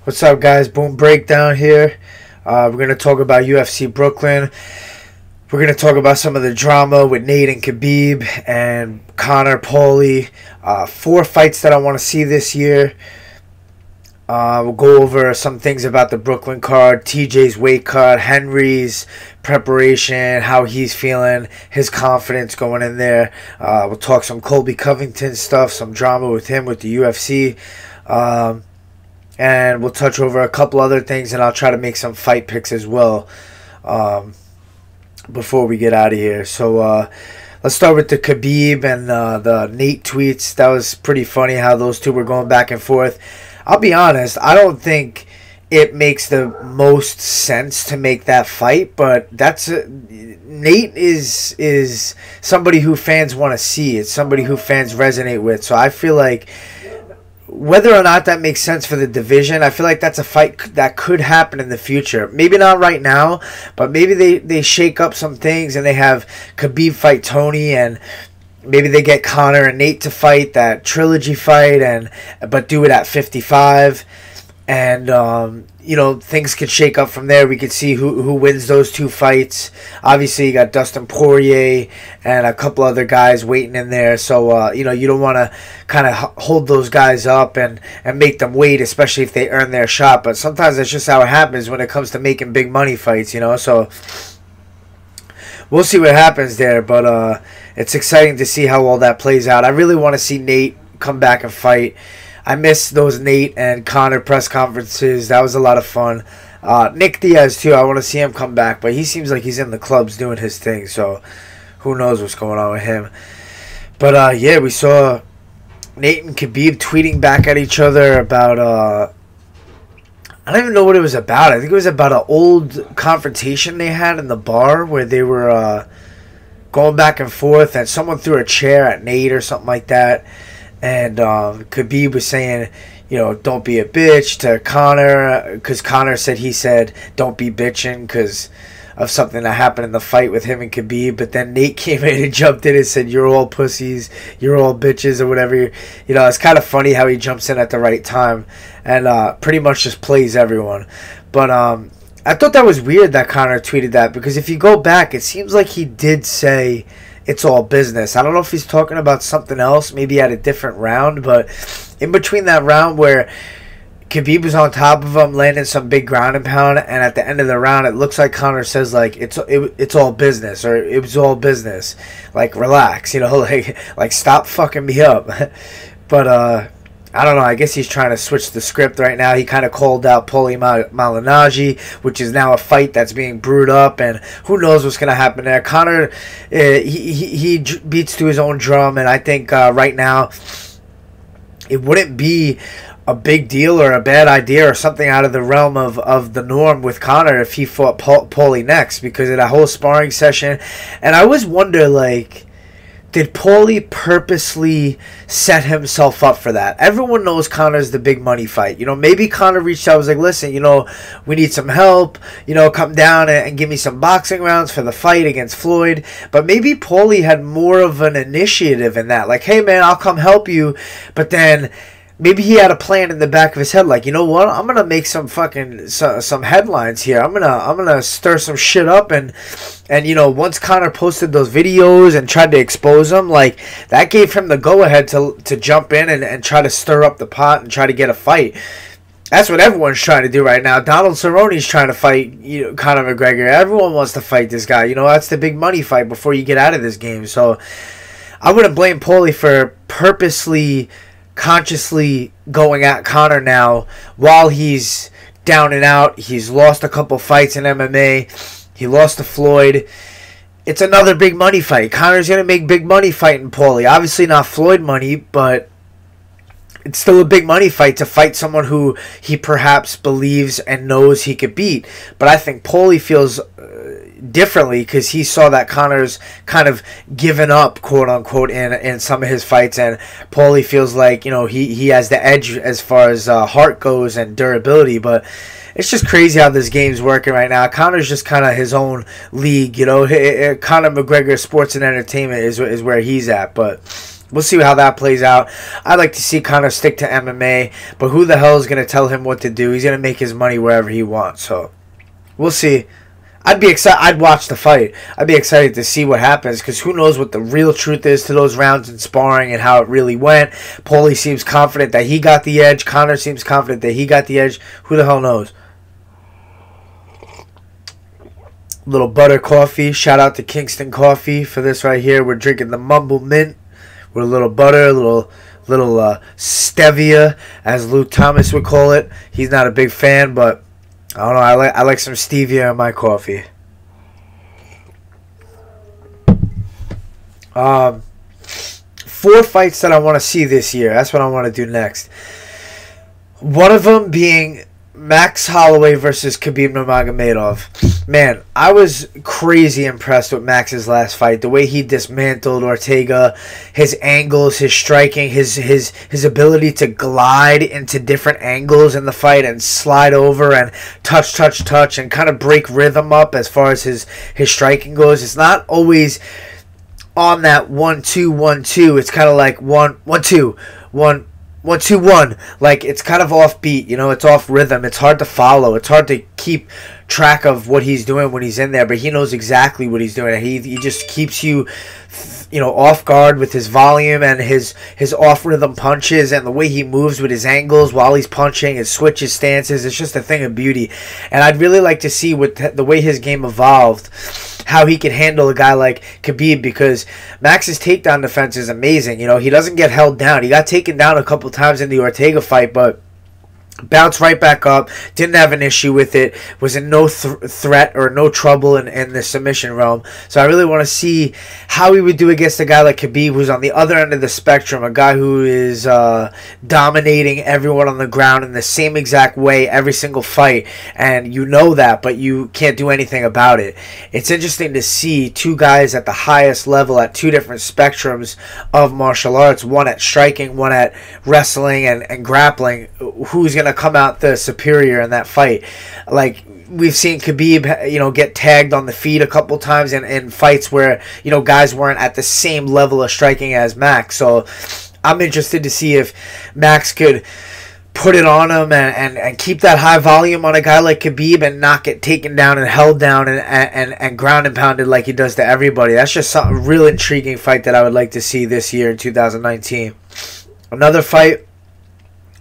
What's up, guys? Boom Breakdown here. We're going to talk about UFC Brooklyn. We're going to talk about some of the drama with Nate and Khabib and Conor, Paulie. 4 fights that I want to see this year. We'll go over some things about the Brooklyn card, TJ's weight cut, Henry's preparation, how he's feeling, his confidence going in there. We'll talk some Colby Covington stuff, some drama with him with the UFC. And we'll touch over a couple other things, and I'll try to make some fight picks as well before we get out of here. So let's start with the Khabib and the Nate tweets. That was pretty funny how those two were going back and forth. I'll be honest, I don't think it makes the most sense to make that fight, but Nate is somebody who fans want to see. It's somebody who fans resonate with. So I feel like whether or not that makes sense for the division, I feel like that's a fight that could happen in the future. Maybe not right now, but maybe they shake up some things and they have Khabib fight Tony, and maybe they get Conor and Nate to fight that trilogy fight, but do it at 55. And things could shake up from there. We could see who wins those 2 fights. Obviously, you got Dustin Poirier and a couple other guys waiting in there. So you don't want to kind of hold those guys up and make them wait, especially if they earn their shot. But sometimes that's just how it happens when it comes to making big money fights. So we'll see what happens there. But it's exciting to see how all that plays out. I really want to see Nate come back and fight. I miss those Nate and Conor press conferences. That was a lot of fun. Nick Diaz, too. I want to see him come back. But he seems like he's in the clubs doing his thing. So who knows what's going on with him. But, yeah, we saw Nate and Khabib tweeting back at each other about... I don't even know what it was about. I think it was about an old confrontation they had in the bar where they were going back and forth. And someone threw a chair at Nate or something like that. And Khabib was saying, don't be a bitch to Conor, because Conor said, don't be bitching because of something that happened in the fight with him and Khabib. But then Nate came in and jumped in and said, you're all pussies, you're all bitches, or whatever. It's kind of funny how he jumps in at the right time and pretty much just plays everyone. But I thought that was weird that Conor tweeted that, because if you go back, it seems like he did say it's all business. I don't know if he's talking about something else, maybe at a different round, but in between that round where Khabib was on top of him, landing some big ground and pound, and at the end of the round, it looks like Conor says, like, it's all business, or it was all business. Like, relax, like stop fucking me up. But, I don't know. I guess he's trying to switch the script right now. He kind of called out Paulie Malignaggi, which is now a fight that's being brewed up, and who knows what's going to happen there. Conor, he beats to his own drum, and I think right now it wouldn't be a big deal or a bad idea or something out of the realm of the norm with Conor if he fought Paulie next, because of that whole sparring session. And I always wonder, like, did Paulie purposely set himself up for that? Everyone knows Conor's the big money fight. Maybe Conor reached out and was like, listen, we need some help. Come down and give me some boxing rounds for the fight against Floyd. But maybe Paulie had more of an initiative in that. Like, hey, man, I'll come help you. But then maybe he had a plan in the back of his head, like, you know what? I'm gonna make some fucking some headlines here. I'm gonna stir some shit up, and once Conor posted those videos and tried to expose him, like, that gave him the go ahead to jump in and try to stir up the pot and try to get a fight. That's what everyone's trying to do right now. Donald Cerrone's trying to fight Conor McGregor. Everyone wants to fight this guy. That's the big money fight before you get out of this game. So I wouldn't blame Paulie for purposely, consciously going at Conor now while he's down and out. He's lost a couple fights in MMA. He lost to Floyd. It's another big money fight. Conor's going to make big money fighting Paulie. Obviously not Floyd money, but it's still a big money fight to fight someone who he perhaps believes and knows he could beat. But I think Paulie feels differently because he saw that Conor's kind of given up, quote unquote, in some of his fights, and Paulie feels like he has the edge as far as heart goes and durability. But it's just crazy how this game's working right now. Conor's just kind of his own league, Conor McGregor Sports and Entertainment is where he's at. But we'll see how that plays out. I'd like to see Conor stick to MMA, but who the hell is going to tell him what to do? He's going to make his money wherever he wants. So we'll see. I'd be excited. I'd watch the fight. I'd be excited to see what happens, because who knows what the real truth is to those rounds in sparring and how it really went. Paulie seems confident that he got the edge. Conor seems confident that he got the edge. Who the hell knows? Little butter coffee. Shout out to Kingston Coffee for this right here. We're drinking the Mumble Mint with a little butter, a little stevia, as Luke Thomas would call it. He's not a big fan, but I don't know. I like some stevia in my coffee. 4 fights that I want to see this year. That's what I want to do next. One of them being Max Holloway versus Khabib Nurmagomedov. Man, I was crazy impressed with Max's last fight. The way he dismantled Ortega, his angles, his striking, his ability to glide into different angles in the fight and slide over and touch, and kind of break rhythm up as far as his striking goes. It's not always on that 1-2, 1-2. It's kind of like 1-1-2, 1-2-1. Like, it's kind of offbeat, you know, it's off rhythm. It's hard to follow. It's hard to keep track of what he's doing when he's in there, but he knows exactly what he's doing. He just keeps you, you know, off guard with his volume and his off rhythm punches and the way he moves with his angles while he's punching and switches stances. It's just a thing of beauty. And I'd really like to see with the way his game evolved, how he could handle a guy like Khabib, because Max's takedown defense is amazing. You know, he doesn't get held down. He got taken down a couple times in the Ortega fight, but bounced right back up, didn't have an issue with it, was in no threat or no trouble in the submission realm. So I really want to see how he would do against a guy like Khabib, who's on the other end of the spectrum, a guy who is dominating everyone on the ground in the same exact way every single fight, and you know that, but you can't do anything about it. It's interesting to see two guys at the highest level at two different spectrums of martial arts, one at striking, one at wrestling and grappling. Who's going to come out the superior in that fight? Like, we've seen Khabib, you know, get tagged on the feet a couple times in fights where, you know, guys weren't at the same level of striking as Max. So I'm interested to see if Max could put it on him and keep that high volume on a guy like Khabib and not get taken down and held down and ground and pounded like he does to everybody. That's just something real intriguing fight that I would like to see this year in 2019. Another fight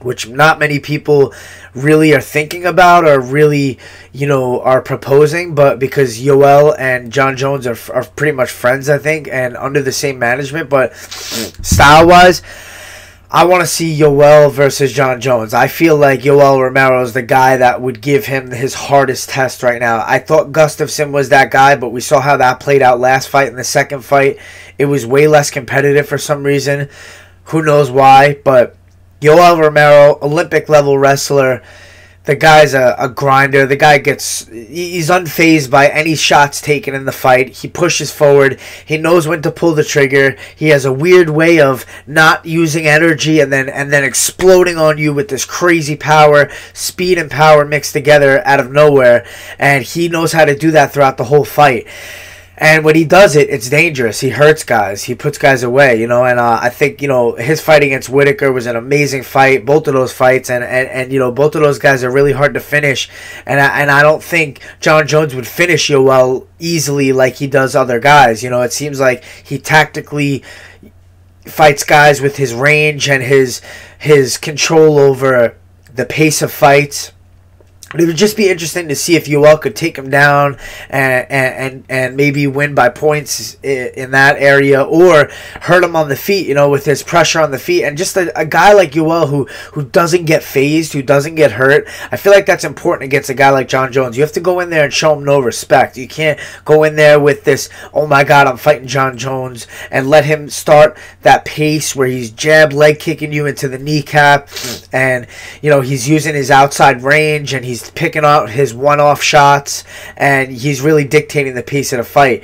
which not many people really are thinking about or really, you know, are proposing, but because Yoel and John Jones are pretty much friends, I think, and under the same management, but style-wise, I want to see Yoel versus John Jones. I feel like Yoel Romero is the guy that would give him his hardest test right now. I thought Gustafsson was that guy, but we saw how that played out last fight. In the second fight, it was way less competitive for some reason. Who knows why, but Yoel Romero, Olympic level wrestler. The guy's a grinder. The guy he's unfazed by any shots taken in the fight. He pushes forward. He knows when to pull the trigger. He has a weird way of not using energy and then exploding on you with this crazy power, speed and power mixed together out of nowhere. And he knows how to do that throughout the whole fight. And when he does it, it's dangerous. He hurts guys. He puts guys away, you know. And I think, you know, his fight against Whitaker was an amazing fight. Both of those fights, and you know, both of those guys are really hard to finish. And I don't think John Jones would finish Yoel easily like he does other guys. You know, it seems like he tactically fights guys with his range and his control over the pace of fights. It would just be interesting to see if Yoel could take him down and maybe win by points in that area, or hurt him on the feet, you know, with his pressure on the feet. And just a guy like Yoel who doesn't get phased, who doesn't get hurt. I feel like that's important against a guy like John Jones. You have to go in there and show him no respect. You can't go in there with this, oh my God, I'm fighting John Jones, and let him start that pace where he's jab leg kicking you into the kneecap, and, you know, he's using his outside range and he's picking out his one-off shots, and he's really dictating the pace of the fight.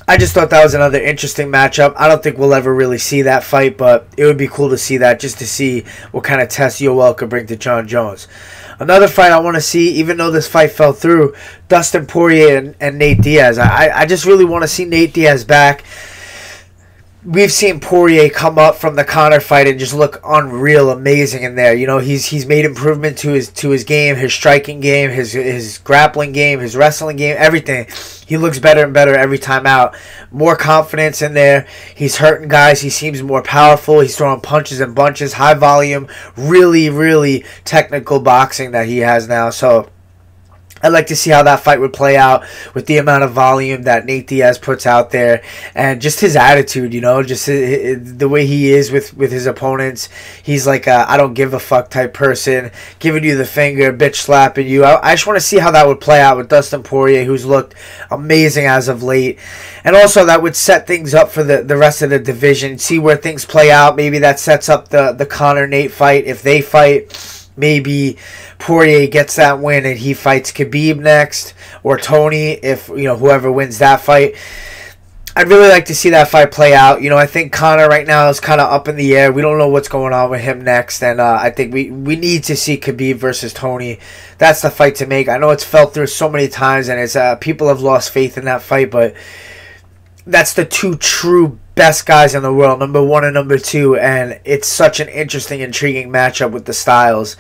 I just thought that was another interesting matchup. I don't think we'll ever really see that fight, but it would be cool to see that, just to see what kind of test Yoel could bring to John Jones. Another fight I want to see, even though this fight fell through, Dustin Poirier and Nate Diaz. I just really want to see Nate Diaz back. we've seen Poirier come up from the Conor fight and just look unreal, amazing in there. You know, he's made improvement to his game, his striking game, his grappling game, his wrestling game, everything. He looks better and better every time out. More confidence in there. He's hurting guys. He seems more powerful. He's throwing punches and bunches, high volume, really, really technical boxing that he has now. So I'd like to see how that fight would play out with the amount of volume that Nate Diaz puts out there and just his attitude, you know, just the way he is with his opponents. He's like a I don't give a fuck type person, giving you the finger, bitch slapping you. I just want to see how that would play out with Dustin Poirier, who's looked amazing as of late. And also that would set things up for the rest of the division, see where things play out. Maybe that sets up the Conor-Nate fight. If they fight, maybe Poirier gets that win and he fights Khabib next, or Tony, if, you know, whoever wins that fight. I'd really like to see that fight play out. You know, I think Conor right now is kind of up in the air. We don't know what's going on with him next, and I think we need to see Khabib versus Tony. That's the fight to make. I know it's fell through so many times, and it's people have lost faith in that fight, but that's the two true best guys in the world, number 1 and number 2, and it's such an interesting, intriguing matchup with the styles.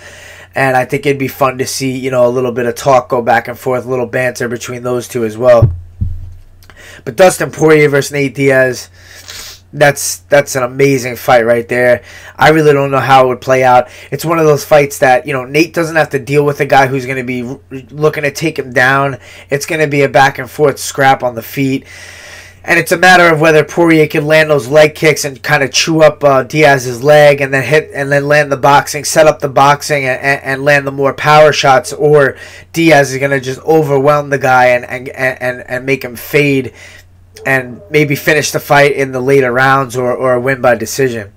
And I think it'd be fun to see, you know, a little bit of talk go back and forth, a little banter between those two as well. But Dustin Poirier versus Nate Diaz, that's an amazing fight right there. I really don't know how it would play out. It's one of those fights that, you know, Nate doesn't have to deal with a guy who's going to be looking to take him down. It's going to be a back and forth scrap on the feet. And it's a matter of whether Poirier can land those leg kicks and kind of chew up Diaz's leg, and then hit and then land the boxing, set up the boxing, and land the more power shots, or Diaz is gonna just overwhelm the guy and make him fade, and maybe finish the fight in the later rounds or win by decision.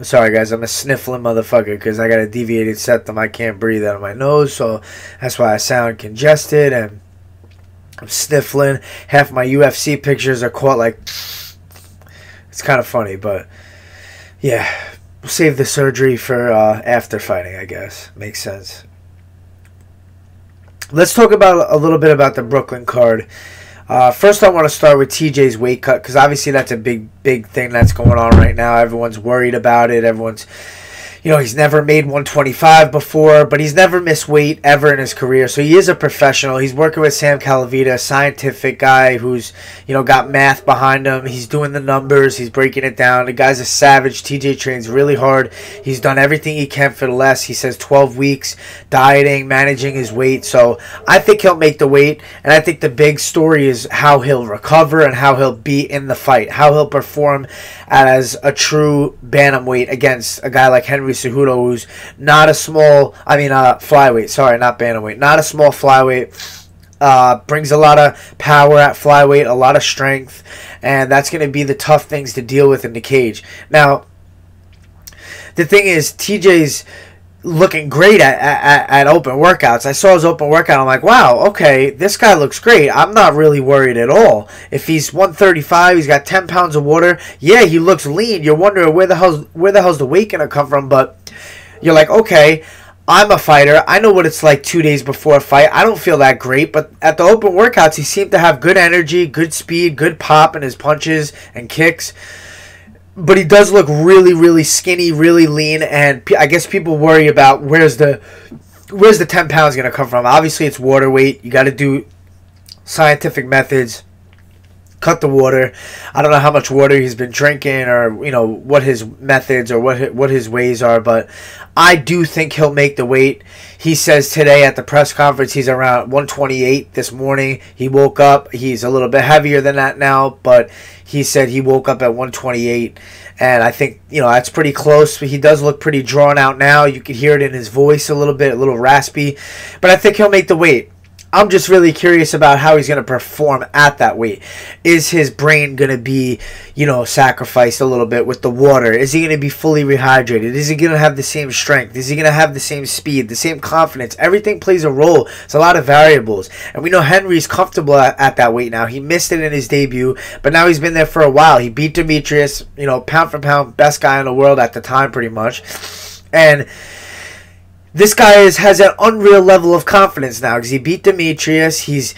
Sorry guys, I'm a sniffling motherfucker because I got a deviated septum. I can't breathe out of my nose, so that's why I sound congested and I'm sniffling. Half my UFC pictures are caught like... It's kind of funny, but... Yeah. We'll save the surgery for after fighting, I guess. Makes sense. Let's talk about a little bit about the Brooklyn card. First, I want to start with TJ's weight cut, because obviously that's a big thing that's going on right now. Everyone's worried about it. Everyone's... You know, he's never made 125 before, but he's never missed weight ever in his career. So he is a professional. He's working with Sam Calavita, a scientific guy who's, you know, got math behind him. He's doing the numbers. He's breaking it down. The guy's a savage. TJ trains really hard. He's done everything he can for the last, he says, 12 weeks, dieting, managing his weight. So I think he'll make the weight. And I think the big story is how he'll recover and how he'll be in the fight, how he'll perform as a true bantamweight against a guy like Henry Cejudo, who's not a small, flyweight, sorry, not bantamweight, not a small flyweight, brings a lot of power at flyweight, a lot of strength, and that's going to be the tough things to deal with in the cage. Now, the thing is, TJ's looking great at open workouts. I saw his open workout. I'm like, wow, okay, this guy looks great. I'm not really worried at all. If he's 135, he's got 10 pounds of water. Yeah, he looks lean. You're wondering where the hell's the weight gonna come from? But you're like, okay, I'm a fighter. I know what it's like 2 days before a fight. I don't feel that great. But at the open workouts, he seemed to have good energy, good speed, good pop in his punches and kicks. But he does look really, really skinny, really lean, and I guess people worry about where's the 10 pounds going to come from. Obviously, it's water weight. You got to do scientific methods, cut the water. I don't know how much water he's been drinking, or you know what his methods or what his ways are, but I do think he'll make the weight. He says today at the press conference he's around 128 this morning. He woke up. He's a little bit heavier than that now, but he said he woke up at 128, and I think, you know, that's pretty close. He does look pretty drawn out now. You can hear it in his voice a little bit, a little raspy, but I think he'll make the weight. I'm just really curious about how he's going to perform at that weight. Is his brain going to be, you know, sacrificed a little bit with the water? Is he going to be fully rehydrated? Is he going to have the same strength? Is he going to have the same speed, the same confidence? Everything plays a role. It's a lot of variables. And we know Henry's comfortable at that weight now. He missed it in his debut, but now he's been there for a while. He beat Demetrius, you know, pound for pound, best guy in the world at the time pretty much. And this guy has an unreal level of confidence now because he beat Demetrius. He's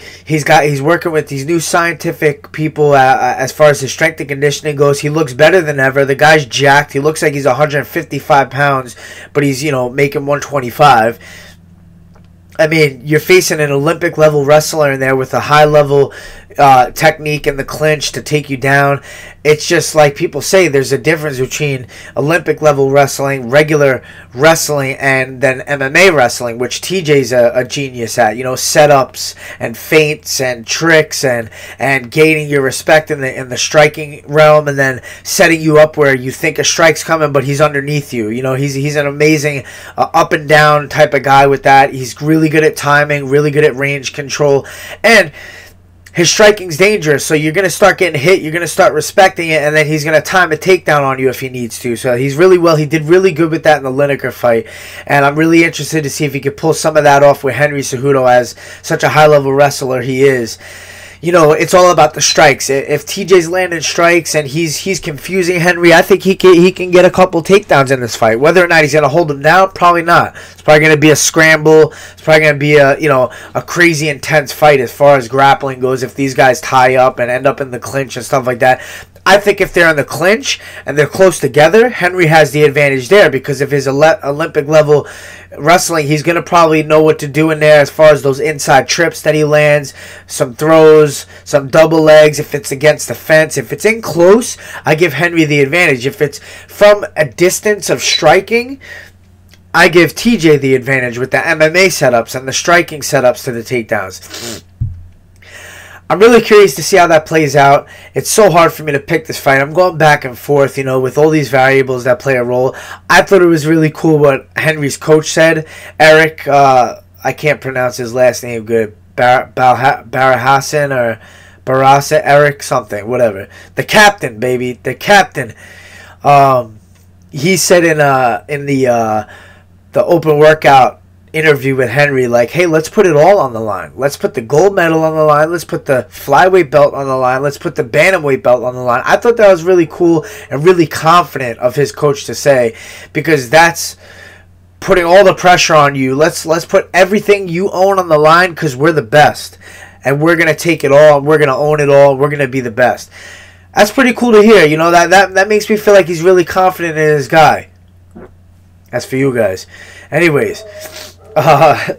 working with these new scientific people as far as his strength and conditioning goes. He looks better than ever. The guy's jacked. He looks like he's 155 pounds, but he's making 125. I mean, you're facing an Olympic level wrestler in there with a high level technique in the clinch to take you down. It's just like people say, there's a difference between Olympic level wrestling, regular wrestling, and then MMA wrestling, which TJ's a genius at. Setups and feints and tricks and gaining your respect in the striking realm, and then setting you up where you think a strike's coming, but he's underneath you. He's an amazing up and down type of guy with that. He's really good at timing, really good at range control, and his striking's dangerous, so you're going to start getting hit, you're going to start respecting it, and then he's going to time a takedown on you if he needs to. So he did really good with that in the Lineker fight, and I'm really interested to see if he could pull some of that off with Henry Cejudo as such a high-level wrestler he is. It's all about the strikes. If TJ's landing strikes and he's confusing Henry, I think he can get a couple takedowns in this fight. Whether or not he's going to hold him down, probably not. It's probably going to be a scramble. It's probably going to be a crazy intense fight as far as grappling goes if these guys tie up and end up in the clinch and stuff like that. I think if they're in the clinch and they're close together, Henry has the advantage there because of his Olympic level wrestling. He's going to probably know what to do in there as far as those inside trips that he lands, some throws, some double legs if it's against the fence. If it's in close, I give Henry the advantage. If it's from a distance of striking, I give TJ the advantage with the MMA setups and the striking setups to the takedowns. I'm really curious to see how that plays out. It's so hard for me to pick this fight. I'm going back and forth, with all these variables that play a role. I thought it was really cool what Henry's coach said. Eric, I can't pronounce his last name good. Barahassan or Barasa, Eric something, whatever. The captain, baby. The captain. He said in the open workout interview with Henry, like, hey, let's put it all on the line. Let's put the gold medal on the line. Let's put the flyweight belt on the line. Let's put the bantamweight belt on the line. I thought that was really cool and really confident of his coach to say, because that's putting all the pressure on you. Let's put everything you own on the line because we're the best. And we're going to take it all. And we're going to own it all. We're going to be the best. That's pretty cool to hear. That makes me feel like he's really confident in his guy. That's for you guys. Anyways, that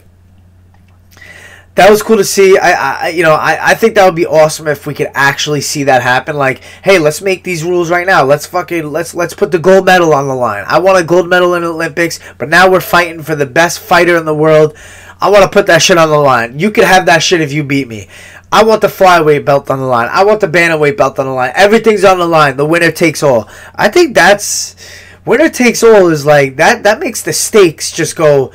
was cool to see. I think that would be awesome if we could actually see that happen. Like, hey, let's make these rules right now. Let's put the gold medal on the line. I want a gold medal in the Olympics, but now we're fighting for the best fighter in the world. I want to put that shit on the line. You could have that shit if you beat me. I want the flyweight belt on the line. I want the bantamweight belt on the line. Everything's on the line. The winner takes all. I think that's winner takes all is like that makes the stakes just go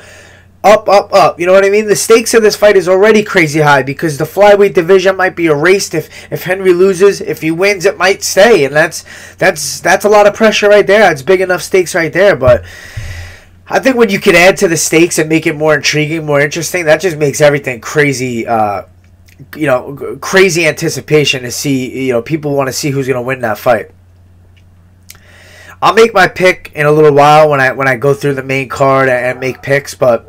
up, up, up. You know what I mean? The stakes of this fight is already crazy high because the flyweight division might be erased if Henry loses. If he wins, it might stay, and that's a lot of pressure right there. It's big enough stakes right there. But I think when you can add to the stakes and make it more intriguing, more interesting, that just makes everything crazy. Crazy anticipation to see. People want to see who's going to win that fight. I'll make my pick in a little while when I go through the main card and make picks, but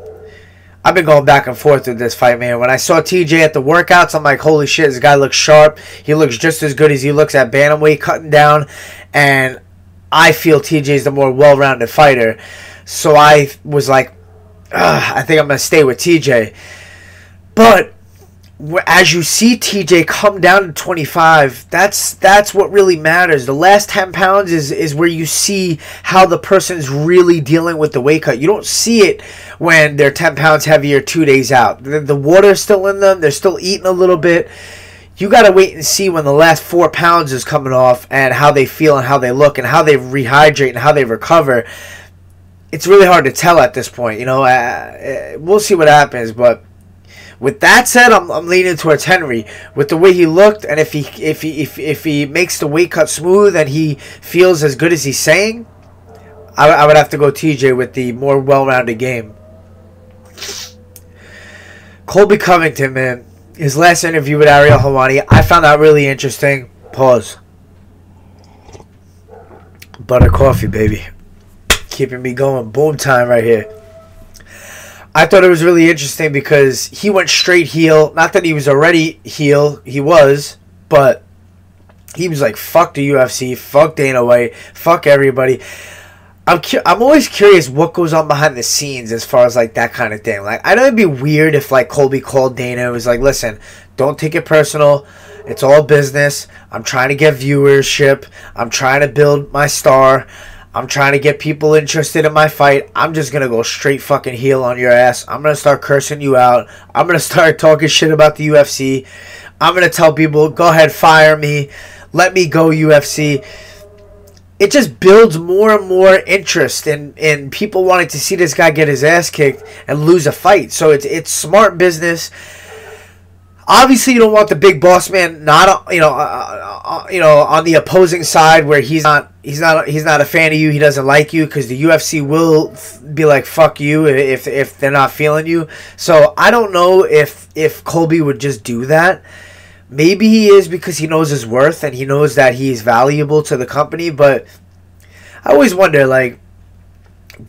I've been going back and forth with this fight, man. When I saw TJ at the workouts, I'm like, holy shit, this guy looks sharp. He looks just as good as he looks at bantamweight, cutting down, and I feel TJ's the more well-rounded fighter. So I was like, I think I'm going to stay with TJ. But as you see TJ come down to 25, that's what really matters. The last 10 pounds is where you see how the person's really dealing with the weight cut. You don't see it when they're 10 pounds heavier 2 days out. The water's still in them. They're still eating a little bit. You got to wait and see when the last 4 pounds is coming off and how they feel and how they look and how they rehydrate and how they recover. It's really hard to tell at this point. We'll see what happens, but with that said, I'm leaning towards Henry with the way he looked, and if he makes the weight cut smooth and he feels as good as he's saying, I would have to go TJ with the more well-rounded game. Colby Covington, man, his last interview with Ariel Helwani, I found that really interesting. Pause. Butter coffee, baby, keeping me going. Boom time right here. I thought it was really interesting because he went straight heel. Not that he was already heel, he was, but he was like, fuck the UFC, fuck Dana White, fuck everybody. I'm always curious what goes on behind the scenes as far as like that kind of thing. Like, I know it'd be weird if like Colby called Dana and was like, listen, don't take it personal. It's all business. I'm trying to get viewership. I'm trying to build my star. I'm trying to get people interested in my fight. I'm just going to go straight fucking heel on your ass. I'm going to start cursing you out. I'm going to start talking shit about the UFC. I'm going to tell people, go ahead, fire me. Let me go, UFC. It just builds more and more interest in people wanting to see this guy get his ass kicked and lose a fight. So it's smart business. Obviously, you don't want the big boss man not on the opposing side where he's not a fan of you. He doesn't like you, because the UFC will be like, fuck you if they're not feeling you. So I don't know if Colby would just do that. Maybe he is, because he knows his worth and he knows that he's valuable to the company. But I always wonder, like,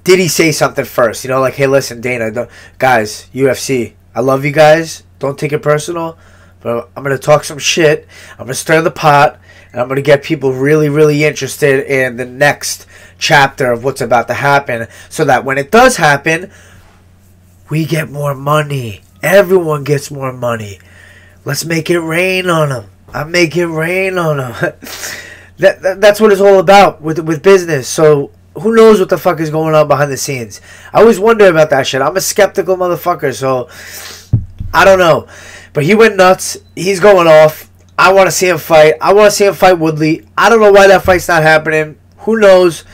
did he say something first? You know, like, hey, listen, Dana, guys, UFC, I love you guys. Don't take it personal. But I'm going to talk some shit. I'm going to stir the pot. And I'm going to get people really, really interested in the next chapter of what's about to happen. So that when it does happen, we get more money. Everyone gets more money. Let's make it rain on them. I make it rain on them. That's what it's all about with business. So who knows what the fuck is going on behind the scenes? I always wonder about that shit. I'm a skeptical motherfucker, so I don't know. But he went nuts. He's going off. I want to see him fight. I want to see him fight Woodley. I don't know why that fight's not happening. Who knows?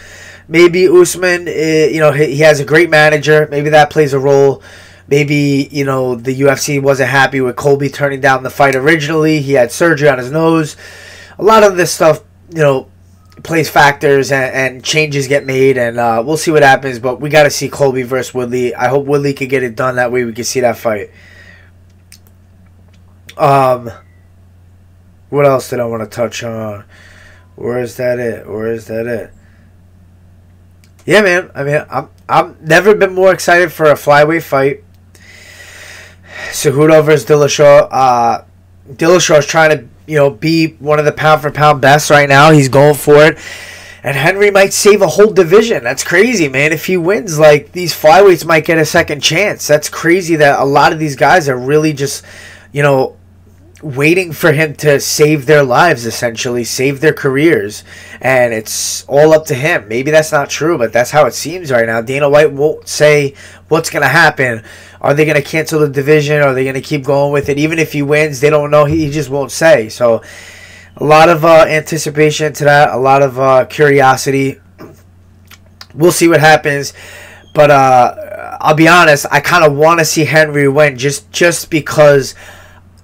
Maybe Usman, he has a great manager. Maybe that plays a role. Maybe, the UFC wasn't happy with Colby turning down the fight originally. He had surgery on his nose. A lot of this stuff, plays factors and changes get made. And we'll see what happens. But we got to see Colby versus Woodley. I hope Woodley can get it done. That way we can see that fight. What else did I want to touch on? Where is that it? Yeah, man. I mean, I'm never been more excited for a flyweight fight. Cejudo versus Dillishaw. Dillashaw is trying to, be one of the pound for pound best right now. He's going for it. And Henry might save a whole division. That's crazy, man. If he wins, like, these flyweights might get a second chance. That's crazy that a lot of these guys are really just, waiting for him to save their lives, essentially, save their careers. And it's all up to him. Maybe that's not true, but that's how it seems right now. Dana White won't say what's going to happen. Are they going to cancel the division? Are they going to keep going with it? Even if he wins, they don't know. He just won't say. So a lot of anticipation to that, a lot of curiosity. We'll see what happens. But I'll be honest, I kind of want to see Henry win just because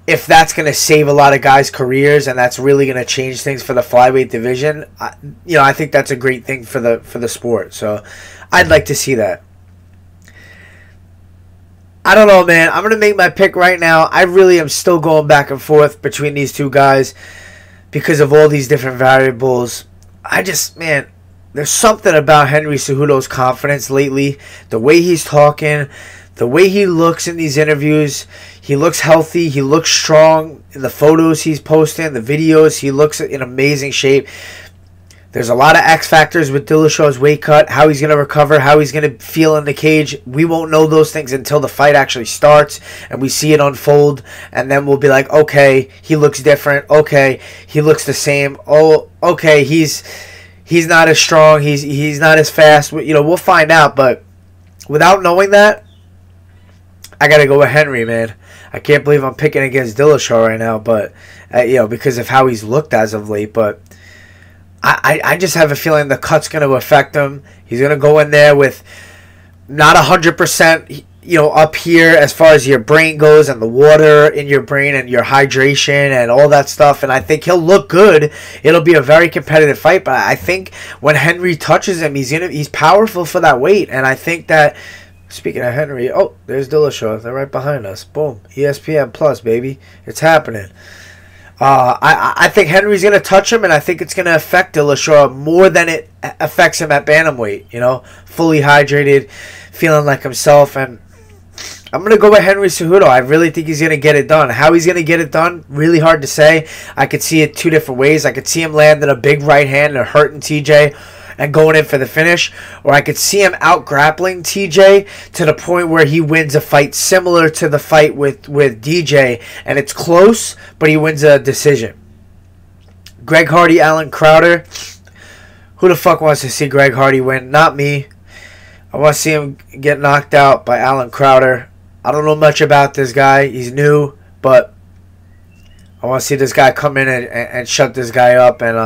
if that's going to save a lot of guys' careers and that's really going to change things for the flyweight division, I think that's a great thing for the sport. So I'd like to see that. I don't know, man. I'm going to make my pick right now. I really am still going back and forth between these two guys because of all these different variables. There's something about Henry Cejudo's confidence lately. The way he's talking, the way he looks in these interviews. He looks healthy. He looks strong. In the photos he's posting, the videos, he looks in amazing shape. There's a lot of X factors with Dillashaw's weight cut, how he's going to recover, how he's going to feel in the cage. We won't know those things until the fight actually starts and we see it unfold. And then we'll be like, okay, he looks different. Okay, he looks the same. Oh, okay, he's not as strong. He's not as fast. We'll find out. But without knowing that, I got to go with Henry, man. I can't believe I'm picking against Dillashaw right now, but because of how he's looked as of late. But I just have a feeling the cut's going to affect him. He's going to go in there with not 100%, up here as far as your brain goes and the water in your brain and your hydration and all that stuff. And I think he'll look good. It'll be a very competitive fight. But I think when Henry touches him, he's powerful for that weight. And I think that, speaking of Henry, oh, there's Dillashaw. They're right behind us. Boom. ESPN Plus, baby. It's happening. I think Henry's going to touch him, and I think it's going to affect Dillashaw more than it affects him at bantamweight. Fully hydrated, feeling like himself. And I'm going to go with Henry Cejudo. I really think he's going to get it done. How he's going to get it done, really hard to say. I could see it two different ways. I could see him landing a big right hand and hurting TJ and going in for the finish. Or I could see him out-grappling TJ to the point where he wins a fight similar to the fight with DJ. And it's close, but he wins a decision. Greg Hardy, Alan Crowder. Who the fuck wants to see Greg Hardy win? Not me. I want to see him get knocked out by Alan Crowder. I don't know much about this guy. He's new, but I want to see this guy come in and shut this guy up and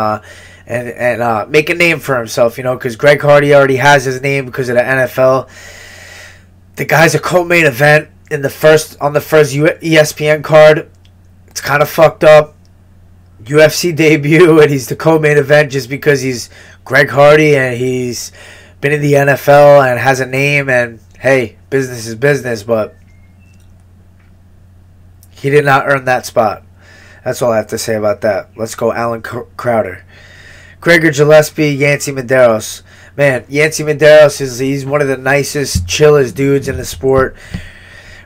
make a name for himself, you know, because Greg Hardy already has his name because of the NFL. The guy's a co-main event on the first ESPN card. It's kind of fucked up. UFC debut, and he's the co-main event just because he's Greg Hardy and he's been in the NFL and has a name, and hey, business is business, but he did not earn that spot. That's all I have to say about that. Let's go Alan Crowder. Gregor Gillespie, Yancy Medeiros. Man, Yancy Medeiros, he's one of the nicest, chillest dudes in the sport.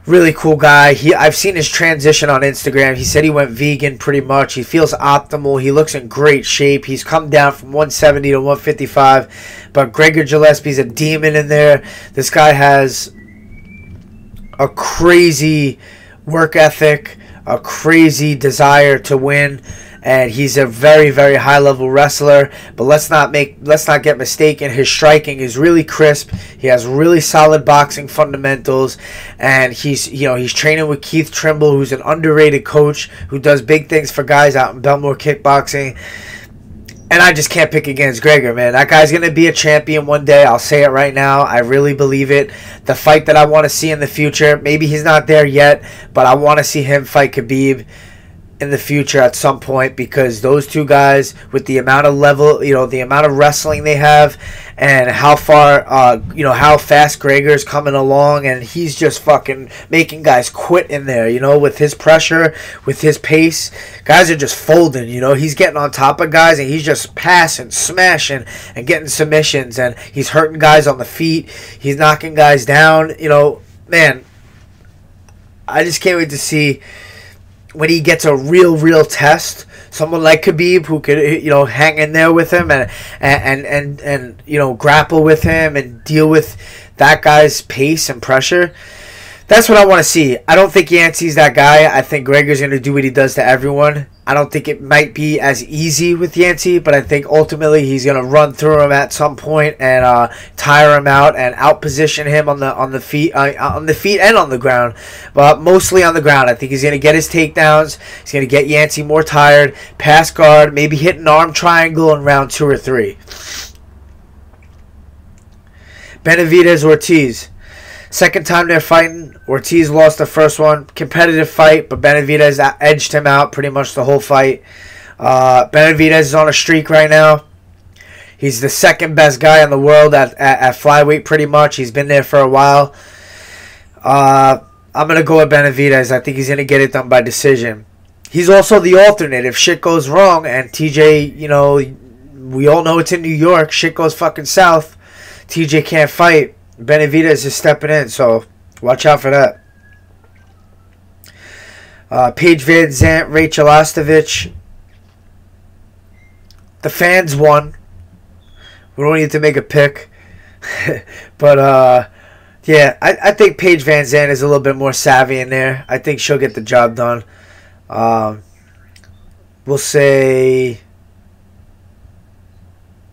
Really cool guy. I've seen his transition on Instagram. He said he went vegan pretty much. He feels optimal. He looks in great shape. He's come down from 170 to 155. But Gregor Gillespie's a demon in there. This guy has a crazy work ethic, a crazy desire to win, and he's a very, very high level wrestler. But let's not get mistaken, his striking is really crisp. He has really solid boxing fundamentals, and he's training with Keith Trimble, who's an underrated coach who does big things for guys out in Belmore kickboxing. And I just can't pick against Gregor, man. That guy's going to be a champion one day. I'll say it right now. I really believe it. The fight that I want to see in the future, maybe he's not there yet, but I want to see him fight Khabib in the future at some point, because those two guys, with the amount of level, you know, the amount of wrestling they have, and how far, how fast Gregor's coming along, and he's just fucking making guys quit in there, you know, with his pressure, with his pace. Guys are just folding, you know. He's getting on top of guys, and he's just passing, smashing, and getting submissions, and he's hurting guys on the feet. He's knocking guys down, you know. Man, I just can't wait to see when he gets a real test, someone like Khabib who could, you know, hang in there with him and you know, grapple with him and deal with that guy's pace and pressure. That's what I want to see. I don't think Yancey's that guy. I think Gregor's going to do what he does to everyone. I don't think it might be as easy with Yancey, but I think ultimately he's going to run through him at some point and tire him out and outposition him on the feet and on the ground, but mostly on the ground. I think he's going to get his takedowns. He's going to get Yancey more tired, pass guard, maybe hit an arm triangle in round 2 or 3. Benavidez Ortiz. Second time they're fighting. Ortiz lost the first one. Competitive fight, but Benavidez edged him out pretty much the whole fight. Benavidez is on a streak right now. He's the second best guy in the world at flyweight pretty much. He's been there for a while. I'm going to go with Benavidez. I think he's going to get it done by decision. He's also the alternate. If shit goes wrong and TJ, you know, we all know it's in New York. Shit goes fucking south. TJ can't fight. Benavidez is stepping in, so watch out for that. Paige Van Zant, Rachel Ostovich. The fans won. We don't need to make a pick. But, yeah, I think Paige Van Zant is a little bit more savvy in there. I think she'll get the job done. We'll say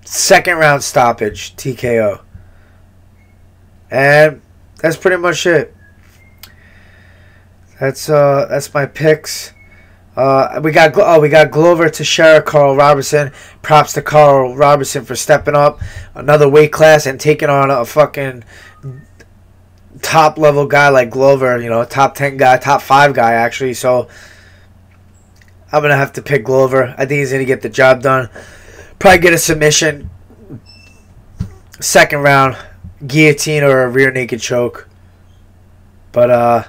second round stoppage, TKO. And that's pretty much it. That's my picks. We got Glover, Teixeira, Carl Robertson. Props to Carl Robertson for stepping up another weight class and taking on a fucking top level guy like Glover. You know, top 10 guy, top 5 guy actually. So I'm gonna have to pick Glover. I think he's gonna get the job done. Probably get a submission. Second round. Guillotine or a rear naked choke. But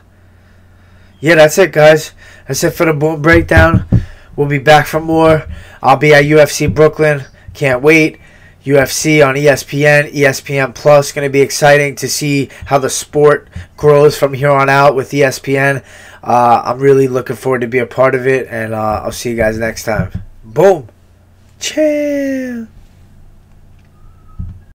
yeah, that's it, guys. That's it for the Boom Breakdown. We'll be back for more. I'll be at UFC Brooklyn. Can't wait. UFC on ESPN, ESPN Plus. Going to be exciting to see how the sport grows from here on out with ESPN. I'm really looking forward to be a part of it, and I'll see you guys next time. Boom. Chill.